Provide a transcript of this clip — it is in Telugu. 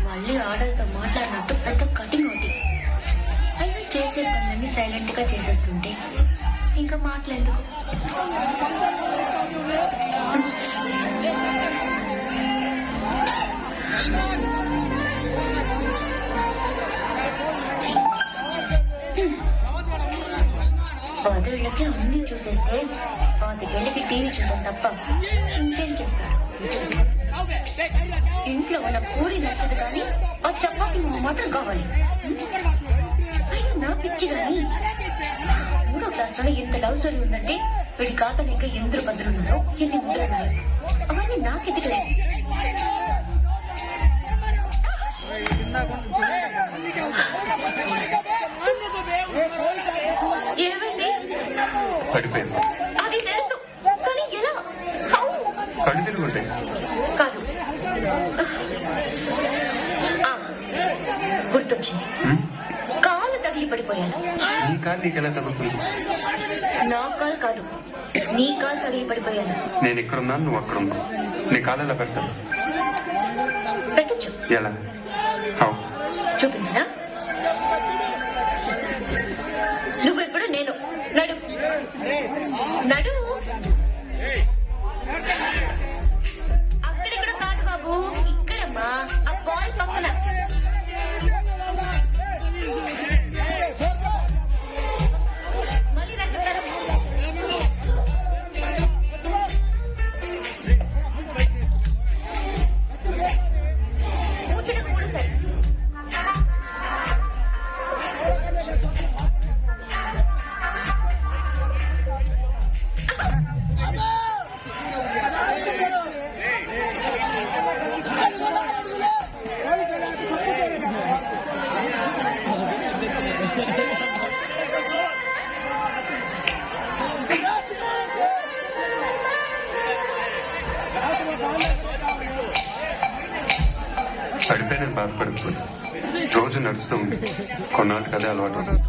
మళ్ళీ ఆర్డర్తో మాట్లాడినట్టు పెద్ద కటింగ్ ఒకటి. అయినా చేసే పనులన్నీ సైలెంట్ గా చేసేస్తుంటే ఇంకా మాట్లాడేందుకు. పదేళ్ళకి అన్ని చూసేస్తే 5 ఏళ్ళకి టీవీ చూడటం తప్ప ఇంకేం చేస్తారు. ఇంట్లో ఉన్న పూరి నచ్చదు కానీ ఆ చపాతి మాత్రం కావాలి. అయినా నా పిచ్చి కానీ 3వ క్లాస్లో ఎంత లవ్ స్టోరీ ఉందంటే వీడి ఖాతాలు ఇంకా ఎందరు బదులున్నారో ఎన్ని ముద్రున్నారు అవన్నీ నాకెదిగలేదు. ఏమైంది? పడిపోయింది. అది తెలుసు కానీ ఎలా? కళ్ళు తిరుగుంటాయి. కాదు, గుర్తొచ్చింది. కాలు తగిలి పడిపోయాను. నీ కాలు నీకెలా తగ్గుతుంది? నా కాలు కాదు, నీ కాలు తగిలి పడిపోయాను. నేను ఇక్కడున్నాను, నువ్వు అక్కడున్నావు. నీ కాలు ఎలా పెడతాను? పెట్టచ్చు. ఎలా? చూపించనా? నువ్వెప్పుడు నేను నడు నడు. అక్కడిక్కడ కాదు బాబు, ఇక్కడమ్మా, ఆ బాల్ పక్కన. మళ్ళీ రా చెప్తాను. కూర్చుంటే కూడా సరే. పడిపోయినని బాధపడుతుంది. రోజు నడుస్తూ ఉంది. కొన్నాళ్ళకి అదే అలవాటు అవుతుంది.